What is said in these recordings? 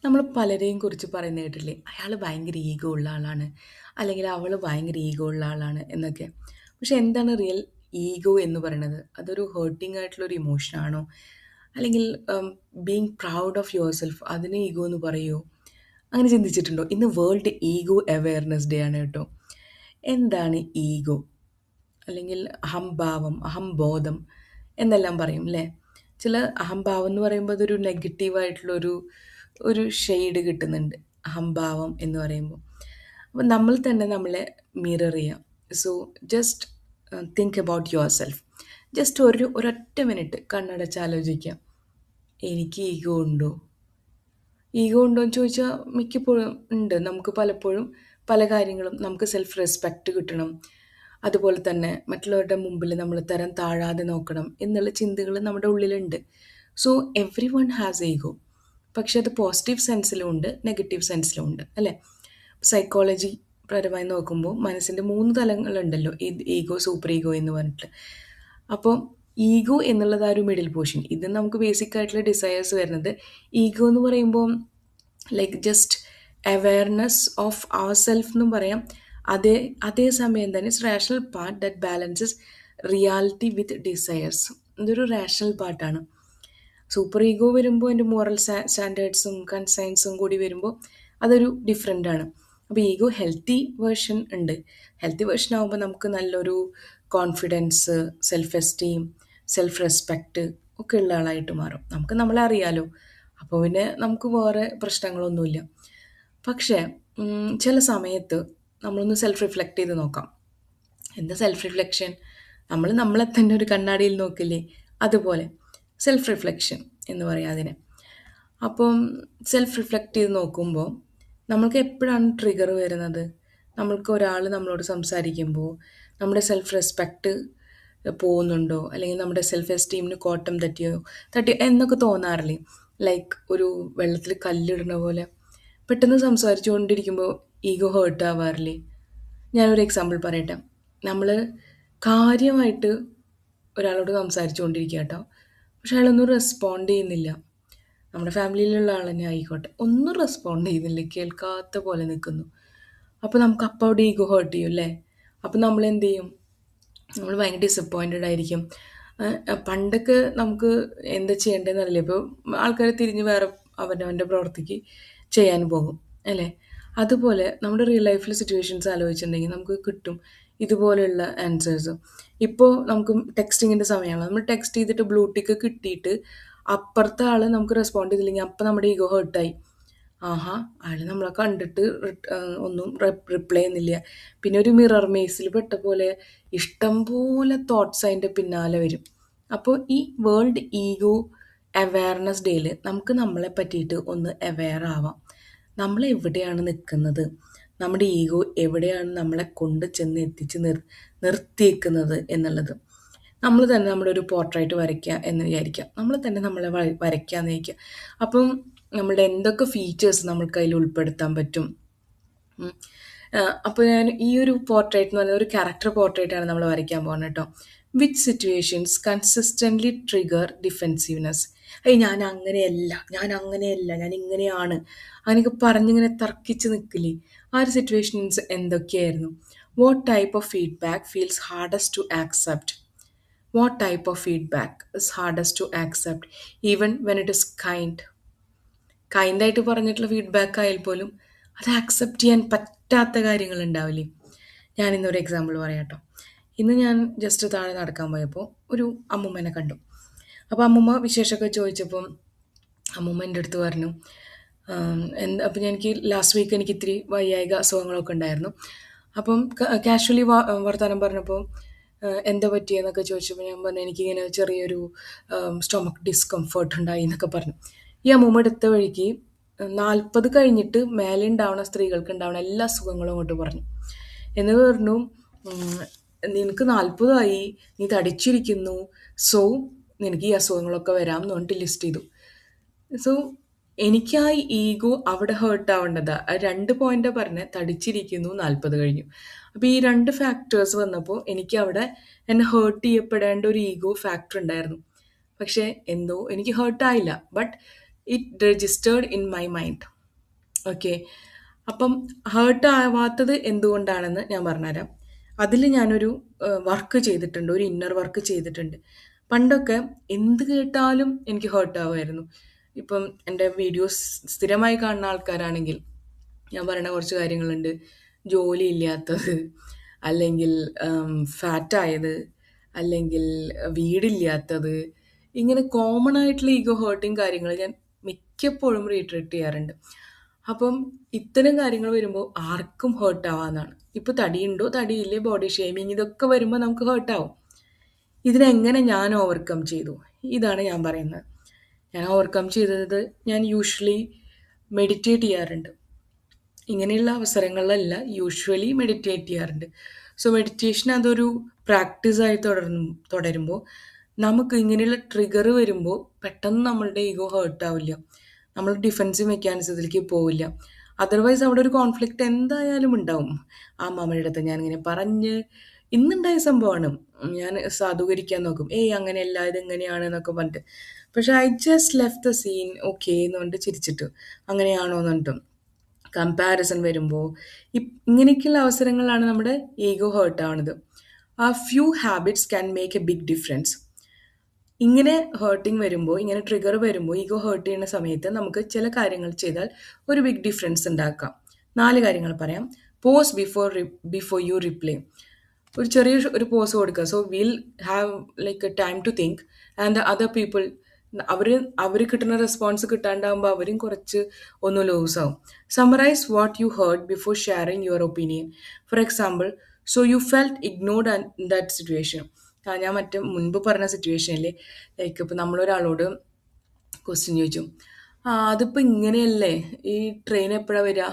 നമ്മൾ പലരെയും കുറിച്ച് പറയുന്നത് കേട്ടില്ലേ? അയാൾ ഭയങ്കര ഈഗോ ഉള്ള ആളാണ്. അല്ലെങ്കിൽ അവൾ ഭയങ്കര ഈഗോ ഉള്ള ആളാണ് എന്നൊക്കെ. പക്ഷെ എന്താണ് റിയൽ ഈഗോ എന്ന് പറയണത്? അതൊരു ഹേർട്ടിംഗ് ആയിട്ടുള്ള ഒരു ഇമോഷൻ ആണോ? അല്ലെങ്കിൽ being proud of your self അതിന് ഈഗോ എന്ന് പറയുമോ? അങ്ങനെ ചിന്തിച്ചിട്ടുണ്ടോ? ഇന്ന് വേൾഡ് ഈഗോ അവെയർനെസ് ഡേ ആണ് കേട്ടോ. എന്താണ് ഈഗോ? അല്ലെങ്കിൽ അഹംഭാവം, അഹംബോധം എന്നെല്ലാം പറയും ല്ലേ? ചില അഹംഭാവം എന്ന് പറയുമ്പോൾ അതൊരു നെഗറ്റീവായിട്ടുള്ളൊരു ഒരു ഷെയ്ഡ് കിട്ടുന്നുണ്ട്. അഹംഭാവം എന്ന് പറയുമ്പോൾ. അപ്പോൾ നമ്മൾ തന്നെ നമ്മളെ മിറർ ചെയ്യാം. So just think about your self. Just ഒരൊറ്റ മിനിറ്റ് കണ്ണടച്ചാലോചിക്കാം. എനിക്ക് ഈഗോ ഉണ്ടോ? ഈഗോ ഉണ്ടോയെന്ന് ചോദിച്ചാൽ മിക്കപ്പോഴും ഉണ്ട്. നമുക്ക് പലപ്പോഴും പല കാര്യങ്ങളും നമുക്ക് സെൽഫ് റെസ്പെക്റ്റ് കിട്ടണം. അതുപോലെ തന്നെ മറ്റുള്ളവരുടെ മുമ്പിൽ നമ്മൾ തരം താഴാതെ നോക്കണം എന്നുള്ള ചിന്തകൾ നമ്മുടെ ഉള്ളിലുണ്ട്. So every one has ego. പക്ഷെ അത് പോസിറ്റീവ് സെൻസിലും ഉണ്ട്, നെഗറ്റീവ് സെൻസിലും ഉണ്ട് അല്ലേ? സൈക്കോളജി പരമായി നോക്കുമ്പോൾ മനസ്സിൻ്റെ 3 തലങ്ങളുണ്ടല്ലോ. ഈഗോ, സൂപ്പർ ഈഗോ എന്ന് പറഞ്ഞിട്ട്. അപ്പോൾ ഈഗോ എന്നുള്ളത് ആ ഒരു മിഡിൽ പോർഷൻ. ഇത് നമുക്ക് ബേസിക് ആയിട്ടുള്ള ഡിസയേഴ്സ് വരുന്നത്. ഈഗോ എന്ന് പറയുമ്പോൾ like just awareness of our self എന്നും പറയാം. അതേ അതേ സമയം തന്നെ it's rational part that balances reality with desires. ഇതൊരു റാഷണൽ പാർട്ടാണ്. സൂപ്പർ ഈഗോ വരുമ്പോൾ എൻ്റെ മോറൽ സ്റ്റാൻഡേർഡ്സും കൺസൈൻസും കൂടി വരുമ്പോൾ അതൊരു ഡിഫറെൻ്റ് ആണ്. അപ്പോൾ ഈഗോ ഹെൽത്തി വേർഷൻ ഉണ്ട്. ഹെൽത്തി വേർഷൻ ആകുമ്പോൾ നമുക്ക് നല്ലൊരു confidence, self esteem, self respect ഒക്കെ ഉള്ള ആളായിട്ട് മാറും. നമുക്ക് നമ്മളെ അറിയാലോ. അപ്പോൾ പിന്നെ നമുക്ക് വേറെ പ്രശ്നങ്ങളൊന്നുമില്ല. പക്ഷേ ചില സമയത്ത് നമ്മളൊന്ന് സെൽഫ് റിഫ്ലക്റ്റ് ചെയ്ത് നോക്കാം. എന്താ സെൽഫ് റിഫ്ലക്ഷൻ? നമ്മൾ നമ്മളെ തന്നെ ഒരു കണ്ണാടിയിൽ നോക്കില്ലേ? അതുപോലെ സെൽഫ് റിഫ്ലക്ഷൻ എന്ന് പറയാം അതിന്. അപ്പം സെൽഫ് റിഫ്ലക്റ്റ് ചെയ്ത് നോക്കുമ്പോൾ നമ്മൾക്ക് എപ്പോഴാണ് ട്രിഗർ വരുന്നത്? നമ്മൾക്ക് ഒരാൾ നമ്മളോട് സംസാരിക്കുമ്പോൾ നമ്മുടെ സെൽഫ് റെസ്പെക്റ്റ് പോകുന്നുണ്ടോ? അല്ലെങ്കിൽ നമ്മുടെ സെൽഫ് എസ്റ്റീമിന് കോട്ടം തട്ടിയോ എന്നൊക്കെ തോന്നാറില്ലേ? ലൈക്ക് ഒരു വെള്ളത്തിൽ കല്ലിടുന്ന പോലെ പെട്ടെന്ന് സംസാരിച്ചുകൊണ്ടിരിക്കുമ്പോൾ ഈഗോ ഹേർട്ട് ആവാറില്ലേ? ഞാനൊരു എക്സാമ്പിൾ പറയട്ടെ. നമ്മൾ കാര്യമായിട്ട് ഒരാളോട് സംസാരിച്ചുകൊണ്ടിരിക്കുക കേട്ടോ. പക്ഷെ അയാളൊന്നും റെസ്പോണ്ട് ചെയ്യുന്നില്ല. നമ്മുടെ ഫാമിലിയിലുള്ള ആൾ തന്നെ ആയിക്കോട്ടെ. ഒന്നും റെസ്പോണ്ട് ചെയ്യുന്നില്ല. കേൾക്കാത്ത പോലെ നിൽക്കുന്നു. അപ്പോൾ നമുക്ക് അപ്പം അവിടെ ഈഗോ ഹേർട്ട് ചെയ്യും അല്ലേ? അപ്പോൾ നമ്മൾ എന്ത് ചെയ്യും? നമ്മൾ ഭയങ്കര ഡിസപ്പോയിൻറ്റഡ് ആയിരിക്കും. പണ്ടൊക്കെ നമുക്ക് എന്താ ചെയ്യേണ്ടതെന്ന് അറിയില്ല. ഇപ്പോൾ ആൾക്കാർ തിരിഞ്ഞ് വേറെ അവനവൻ്റെ പ്രവൃത്തിക്ക് ചെയ്യാൻ പോകും അല്ലേ? അതുപോലെ നമ്മുടെ റിയൽ ലൈഫിൽ സിറ്റുവേഷൻസ് ആലോചിച്ചിട്ടുണ്ടെങ്കിൽ നമുക്ക് കിട്ടും ഇതുപോലെയുള്ള ആൻസേഴ്സ്. ഇപ്പോൾ നമുക്ക് ടെക്സ്റ്റിങ്ങിൻ്റെ സമയമാണ്. നമ്മൾ ടെക്സ്റ്റ് ചെയ്തിട്ട് ബ്ലൂ ടിക്ക് കിട്ടിയിട്ട് അപ്പുറത്തെ ആൾ നമുക്ക് റെസ്പോണ്ട് ചെയ്തില്ലെങ്കിൽ അപ്പം നമ്മുടെ ഈഗോ ഹേർട്ടായി. ആഹാ! അയാൾ നമ്മളെ കണ്ടിട്ട് ഒന്നും റിപ്ലൈ ചെയ്യുന്നില്ല. പിന്നെ ഒരു മിറർ മേസിൽ പെട്ട പോലെ ഇഷ്ടം പോലെ തോട്ട്സ് അതിൻ്റെ പിന്നാലെ വരും. അപ്പോൾ ഈ വേൾഡ് ഈഗോ അവെയർനെസ് ഡേയിൽ നമുക്ക് നമ്മളെ പറ്റിയിട്ട് ഒന്ന് അവെയർ ആവാം. നമ്മൾ എവിടെയാണ് നിൽക്കുന്നത്? നമ്മുടെ ഈഗോ എവിടെയാണ് നമ്മളെ കൊണ്ട് ചെന്ന് എത്തിച്ച് നിർത്തിയേക്കുന്നത് എന്നുള്ളത്. നമ്മൾ തന്നെ നമ്മുടെ ഒരു പോർട്രേറ്റ് വരയ്ക്കുക എന്ന് വിചാരിക്കുക. നമ്മൾ തന്നെ നമ്മളെ വരയ്ക്കുക എന്ന് വിചാരിക്കുക. അപ്പം നമ്മളുടെ എന്തൊക്കെ ഫീച്ചേഴ്സ് നമ്മൾക്ക് അതിൽ ഉൾപ്പെടുത്താൻ പറ്റും? ഉം. അപ്പോൾ ഞാൻ ഈ ഒരു പോർട്രേറ്റ് എന്ന് പറയുന്നത് ഒരു ക്യാരക്ടർ പോർട്രേറ്റാണ് നമ്മൾ വരയ്ക്കാൻ പോകുന്നത് കേട്ടോ. Which situations consistently trigger defensiveness? ഞാൻ അങ്ങനെയല്ല, ഞാൻ അങ്ങനെയല്ല, ഞാൻ ഇങ്ങനെയാണ്, അങ്ങനെയൊക്കെ പറഞ്ഞിങ്ങനെ തർക്കിച്ച് നിൽക്കില്ലേ? ആ ഒരു സിറ്റുവേഷൻസ് എന്തൊക്കെയായിരുന്നു? What type of feedback feels hardest to accept? What type of feedback is hardest to accept even when it is kind? കൈൻഡായിട്ട് പറഞ്ഞിട്ടുള്ള ഫീഡ്ബാക്ക് ആയാൽ പോലും അത് ആക്സെപ്റ്റ് ചെയ്യാൻ പറ്റാത്ത കാര്യങ്ങൾ ഉണ്ടാവില്ലേ? ഞാൻ ഇന്നൊരു എക്സാമ്പിൾ പറയാം കേട്ടോ. ഇന്ന് ഞാൻ ജസ്റ്റ് താഴെ നടക്കാൻ പോയപ്പോൾ ഒരു അമ്മൂമ്മേനെ കണ്ടു. അപ്പോൾ അമ്മൂമ്മ വിശേഷമൊക്കെ ചോദിച്ചപ്പം അമ്മൂമ്മ എൻ്റെ അടുത്ത് പറഞ്ഞു, എന്താ അപ്പം എനിക്ക് ലാസ്റ്റ് വീക്ക് എനിക്ക് ഇത്തിരി വയ്യായിക അസുഖങ്ങളൊക്കെ ഉണ്ടായിരുന്നു. അപ്പം കാഷ്വലി വർത്തമാനം പറഞ്ഞപ്പോൾ എന്താ പറ്റിയെന്നൊക്കെ ചോദിച്ചപ്പോൾ ഞാൻ പറഞ്ഞു എനിക്കിങ്ങനെ ചെറിയൊരു സ്റ്റൊമക്ക് ഡിസ്കംഫേർട്ട് ഉണ്ടായി എന്നൊക്കെ പറഞ്ഞു. ഈ അമ്മൂമ്മ എടുത്ത വഴിക്ക് 40 കഴിഞ്ഞിട്ട് മേലെ ഉണ്ടാവുന്ന സ്ത്രീകൾക്ക് ഉണ്ടാവുന്ന എല്ലാ അസുഖങ്ങളും അങ്ങോട്ട് പറഞ്ഞു. എന്നിട്ട് പറഞ്ഞു, ഉം, നിനക്ക് 40 നീ തടിച്ചിരിക്കുന്നു, സോ നിനക്ക് ഈ അസുഖങ്ങളൊക്കെ വരാം എന്ന് പറഞ്ഞിട്ട് ലിസ്റ്റ് ചെയ്തു. സോ എനിക്ക് ആ ഈഗോ അവിടെ ഹേർട്ട് ആവേണ്ടതാ. ആ 2 പോയിന്റാ പറഞ്ഞത്, തടിച്ചിരിക്കുന്നു, 40 കഴിഞ്ഞു. അപ്പോൾ ഈ 2 ഫാക്ടേഴ്സ് വന്നപ്പോൾ എനിക്ക് അവിടെ എന്നെ ഹേർട്ട് ചെയ്യപ്പെടേണ്ട ഒരു ഈഗോ ഫാക്ടർ ഉണ്ടായിരുന്നു. പക്ഷേ എന്തോ എനിക്ക് ഹേർട്ട് ആയില്ല. But it registered in my mind. Okay. അപ്പം ഹേർട്ട് ആവാത്തത് എന്തുകൊണ്ടാണെന്ന് ഞാൻ പറഞ്ഞുതരാം. അതിൽ ഞാനൊരു വർക്ക് ചെയ്തിട്ടുണ്ട്, ഒരു ഇന്നർ വർക്ക് ചെയ്തിട്ടുണ്ട്. പണ്ടൊക്കെ എന്ത് കേട്ടാലും എനിക്ക് ഹേർട്ട് ആവുമായിരുന്നു. ഇപ്പം എൻ്റെ വീഡിയോസ് സ്ഥിരമായി കാണുന്ന ആൾക്കാരാണെങ്കിൽ ഞാൻ പറയുന്ന കുറച്ച് കാര്യങ്ങളുണ്ട്. ജോലി ഇല്ലാത്തത്, അല്ലെങ്കിൽ ഫാറ്റായത്, അല്ലെങ്കിൽ വീടില്ലാത്തത്, ഇങ്ങനെ കോമൺ ആയിട്ടുള്ള ഈഗോ ഹേർട്ടിങ് കാര്യങ്ങൾ ഞാൻ മിക്കപ്പോഴും റീട്രീറ്റ് ചെയ്യാറുണ്ട്. അപ്പം ഇത്തരം കാര്യങ്ങൾ വരുമ്പോൾ ആർക്കും ഹേർട്ട് ആവാന്നാണ്. ഇപ്പൊ തടിയുണ്ടോ തടിയില്ലേ, ബോഡി ഷേമിങ്, ഇതൊക്കെ വരുമ്പോൾ നമുക്ക് ഹേർട്ട് ആവും. ഇതിനെങ്ങനെ ഞാൻ ഓവർകം ചെയ്തു, ഇതാണ് ഞാൻ പറയുന്നത്. ഞാൻ ഓവർകം ചെയ്തത്, ഞാൻ യൂഷ്വലി മെഡിറ്റേറ്റ് ചെയ്യാറുണ്ട്. ഇങ്ങനെയുള്ള അവസരങ്ങളിലല്ല, യൂഷ്വലി മെഡിറ്റേറ്റ് ചെയ്യാറുണ്ട്. സോ മെഡിറ്റേഷൻ അതൊരു പ്രാക്ടീസായി തുടരുമ്പോൾ നമുക്ക് ഇങ്ങനെയുള്ള ട്രിഗർ വരുമ്പോൾ പെട്ടെന്ന് നമ്മളുടെ ഈഗോ ഹേർട്ട് ആവില്ല, നമ്മൾ ഡിഫെൻസീവ് മെക്കാനിസത്തിലേക്ക് പോവില്ല. അതർവൈസ് അവിടെ ഒരു കോൺഫ്ലിക്റ്റ് എന്തായാലും ഉണ്ടാവും. ആ മാമയുടെ അടുത്ത് ഞാനിങ്ങനെ പറഞ്ഞ്, ഇന്നുണ്ടായ സംഭവമാണ്, ഞാൻ സാധൂകരിക്കാൻ നോക്കും, ഏയ് അങ്ങനെയല്ല ഇതെങ്ങനെയാണ് എന്നൊക്കെ പറഞ്ഞിട്ട്. പക്ഷെ I just left the scene, okay എന്ന് പറഞ്ഞിട്ട് ചിരിച്ചിട്ട്, അങ്ങനെയാണോ എന്ന് പറഞ്ഞിട്ടും കമ്പാരിസൺ വരുമ്പോൾ ഇങ്ങനെയൊക്കെയുള്ള അവസരങ്ങളാണ് നമ്മുടെ ഈഗോ ഹേർട്ട് ആവുന്നത്. A few habits can make a big difference. ഇങ്ങനെ ഹേർട്ടിങ് വരുമ്പോൾ, ഇങ്ങനെ ട്രിഗർ വരുമ്പോൾ, ഈഗോ ഹേർട്ട് ചെയ്യുന്ന സമയത്ത് നമുക്ക് ചില കാര്യങ്ങൾ ചെയ്താൽ ഒരു ബിഗ് ഡിഫറൻസ് ഉണ്ടാക്കാം. 4 കാര്യങ്ങൾ പറയാം. Pause before you reply. ഒരു ചെറിയ ഒരു പോസ് കൊടുക്കുക. So will have like a time to think, and the other people, അവർ അവർ കിട്ടുന്ന റെസ്പോൺസ് കിട്ടാണ്ടാകുമ്പോൾ അവരും കുറച്ച് ഒന്ന് ലൂസ് ആവും. Summarise what you heard before sharing your opinion. For example, so you felt ignored in that situation. ഞാൻ മറ്റേ മുൻപ് പറഞ്ഞ സിറ്റുവേഷനിൽ, ലൈക്ക് ഇപ്പോൾ നമ്മളൊരാളോട് ക്വസ്റ്റ്യൻ ചോദിച്ചു, അതിപ്പോൾ ഇങ്ങനെയല്ലേ, ഈ ട്രെയിൻ എപ്പോഴാണ് വരിക,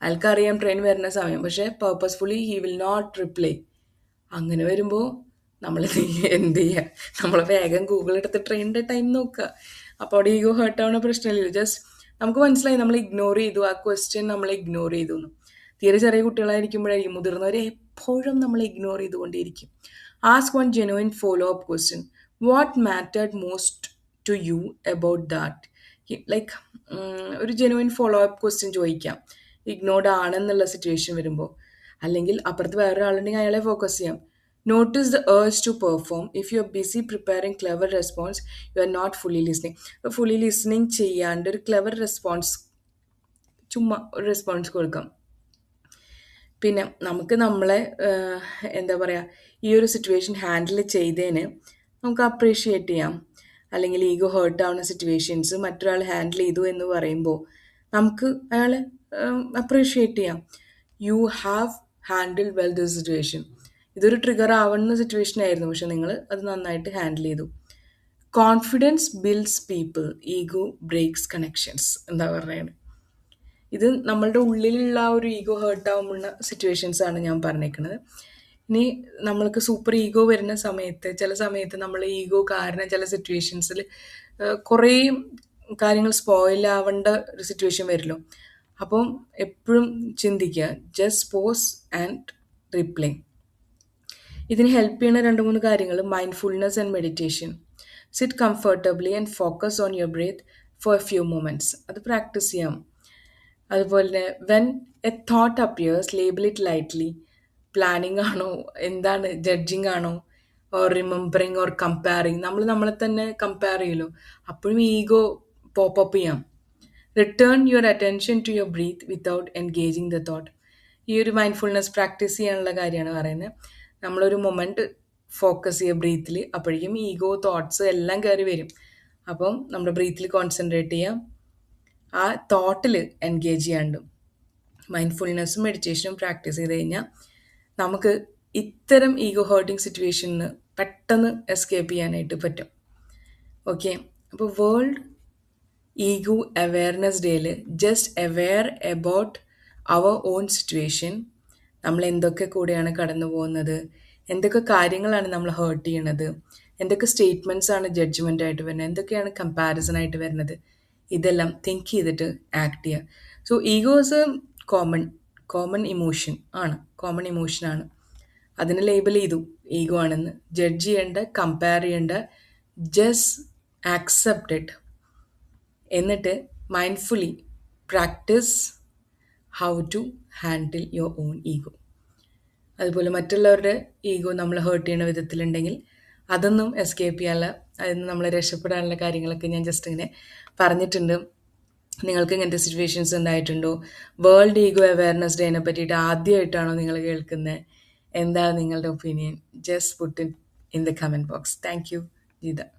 അയാൾക്കറിയാം ട്രെയിൻ വരുന്ന സമയം, പക്ഷേ purposefully he will not reply. അങ്ങനെ വരുമ്പോൾ നമ്മൾ എന്ത് ചെയ്യുക, നമ്മൾ വേഗം ഗൂഗിൾ എടുത്ത് ട്രെയിനിൻ്റെ ടൈം നോക്കുക. അപ്പോൾ അവിടെ ഈഗോ ഹേർട്ട് ആവുന്ന പ്രശ്നമില്ലല്ലോ. ജസ്റ്റ് നമുക്ക് മനസ്സിലായി നമ്മൾ ഇഗ്നോർ ചെയ്തു, ആ ക്വസ്റ്റ്യൻ നമ്മൾ ഇഗ്നോർ ചെയ്തു എന്ന്. തീരെ ചെറിയ കുട്ടികളായിരിക്കുമ്പോഴായിരിക്കും, മുതിർന്നവരെ എപ്പോഴും നമ്മൾ ഇഗ്നോർ ചെയ്തുകൊണ്ടേയിരിക്കും. Ask one genuine follow up question, what mattered most to you about that. Like ഒരു ജെനുവിൻ ഫോളോ അപ്പ് ക്വസ്റ്റ്യൻ ചോദിക്കാം ഇഗ്നോർഡ് ആണെന്നുള്ള സിറ്റുവേഷൻ വരുമ്പോൾ. അല്ലെങ്കിൽ അപ്പുറത്ത് വേറൊരാളുണ്ടെങ്കിൽ അയാളെ ഫോക്കസ് ചെയ്യാം. Notice the urge to perform. If you are busy preparing clever response, you are not fully listening. Fully listening ചെയ്യാണ്ട് ഒരു ക്ലെവർ റെസ്പോൺസ്, ചുമ്മാ ഒരു റെസ്പോൺസ് കൊടുക്കാം. പിന്നെ നമുക്ക് നമ്മളെ എന്താ പറയുക, ഈ ഒരു സിറ്റുവേഷൻ ഹാൻഡിൽ ചെയ്തതിന് നമുക്ക് അപ്രീഷിയേറ്റ് ചെയ്യാം. അല്ലെങ്കിൽ ഈഗോ ഹേർട്ട് ആവുന്ന സിറ്റുവേഷൻസ് മറ്റൊരാൾ ഹാൻഡിൽ ചെയ്തു എന്ന് പറയുമ്പോൾ നമുക്ക് അയാളെ അപ്രീഷിയേറ്റ് ചെയ്യാം. You have handle well this situation. ഇതൊരു ട്രിഗർ ആവുന്ന സിറ്റുവേഷൻ ആയിരുന്നു, പക്ഷെ നിങ്ങൾ അത് നന്നായിട്ട് ഹാൻഡിൽ ചെയ്തു. Confidence builds people, ego breaks connections എന്താ പറയുന്നത്. ഇത് നമ്മളുടെ ഉള്ളിലുള്ള ആ ഒരു ഈഗോ ഹേർട്ട് ആവുന്ന സിറ്റുവേഷൻസ് ആണ് ഞാൻ പറഞ്ഞേക്കുന്നത്. ഇനി നമ്മൾക്ക് സൂപ്പർ ഈഗോ വരുന്ന സമയത്ത്, ചില സമയത്ത് നമ്മൾ ഈഗോ കാരണം ചില സിറ്റുവേഷൻസിൽ കുറേ കാര്യങ്ങൾ സ്പോയിൽ ആവേണ്ട ഒരു സിറ്റുവേഷൻ വരുമല്ലോ. അപ്പം എപ്പോഴും ചിന്തിക്കുക, ജസ്റ്റ് പോസ് ആൻഡ് റിപ്ലൈ. ഇതിന് ഹെൽപ്പ് ചെയ്യുന്ന 2-3 കാര്യങ്ങൾ: mindfulness and meditation. Sit comfortably and focus on your breath for a few moments. അത് പ്രാക്ടീസ് ചെയ്യാം. അതുപോലെ തന്നെ when a thought appears, label it lightly. Planning ആണോ, എന്താണ്, ജഡ്ജിങ് ആണോ, ഓർ റിമെമ്പറിങ് ഓർ കമ്പയറിങ്. നമ്മൾ നമ്മളെ തന്നെ കമ്പയർ ചെയ്യുമല്ലോ, അപ്പോഴും ഈഗോ പോപ്പപ്പ് ചെയ്യാം. Return your attention to your breath without engaging the thought. ഈ ഒരു മൈൻഡ്ഫുൾനെസ് പ്രാക്ടീസ് ചെയ്യാനുള്ള കാര്യമാണ് പറയുന്നത്. നമ്മളൊരു മൊമെൻറ്റ് ഫോക്കസ് ചെയ്യുക ബ്രീത്തിൽ, അപ്പോഴേക്കും ഈഗോ തോട്ട്സ് എല്ലാം കയറി വരും. അപ്പം നമ്മുടെ ബ്രീത്തിൽ കോൺസെൻട്രേറ്റ് ചെയ്യാം, ആ തോട്ടിൽ എൻഗേജ് ചെയ്യാണ്ടും. മൈൻഡ്ഫുൾനെസ്സും മെഡിറ്റേഷനും പ്രാക്ടീസ് ചെയ്ത് കഴിഞ്ഞാൽ നമുക്ക് ഇത്തരം ഈഗോ ഹേർട്ടിങ് സിറ്റുവേഷനിൽ പെട്ടെന്ന് എസ്കേപ്പ് ചെയ്യാനായിട്ട് പറ്റും. ഓക്കെ. അപ്പോൾ വേൾഡ് ഈഗോ അവെയർനെസ് ഡേയിൽ just aware about our own situation. നമ്മൾ എന്തൊക്കെ കൂടെയാണ് കടന്നു പോകുന്നത്, എന്തൊക്കെ കാര്യങ്ങളാണ് നമ്മൾ ഹേർട്ട് ചെയ്യണത്, എന്തൊക്കെ സ്റ്റേറ്റ്മെൻറ്റ്സ് ആണ് ജഡ്ജ്മെൻ്റ് ആയിട്ട് വരുന്നത്, എന്തൊക്കെയാണ് കമ്പാരിസൺ ആയിട്ട് വരുന്നത്, ഇതെല്ലാം തിങ്ക് ചെയ്തിട്ട് ആക്ട് ചെയ്യുക. സോ ഈഗോസ് കോമൺ ഇമോഷനാണ്. അതിനെ ലേബൽ ചെയ്തു ഈഗോ ആണെന്ന്. ജഡ്ജ് ചെയ്യേണ്ട, കമ്പയർ ചെയ്യേണ്ട, ജസ്റ്റ് ആക്സെപ്റ്റ് ഇറ്റ്. എന്നിട്ട് mindfully practise how to handle your own ego. അതുപോലെ മറ്റുള്ളവരുടെ ഈഗോ നമ്മൾ ഹേർട്ട് ചെയ്യുന്ന വിധത്തിലുണ്ടെങ്കിൽ അതൊന്നും എസ്കേപ്പ് ചെയ്യാനുള്ള, അതിൽ നിന്ന് നമ്മൾ രക്ഷപ്പെടാനുള്ള കാര്യങ്ങളൊക്കെ ഞാൻ ജസ്റ്റ് ഇങ്ങനെ പറഞ്ഞിട്ടുണ്ട്. നിങ്ങൾക്ക് ഇങ്ങനത്തെ സിറ്റുവേഷൻസ് ഉണ്ടായിട്ടുണ്ടോ? വേൾഡ് ഈഗോ അവയർനെസ് ഡേനെ പറ്റിയിട്ട് ആദ്യമായിട്ടാണോ നിങ്ങൾ കേൾക്കുന്നത്? എന്താണ് നിങ്ങളുടെ opinion? Just put in the comment box. Thank you, Geetha.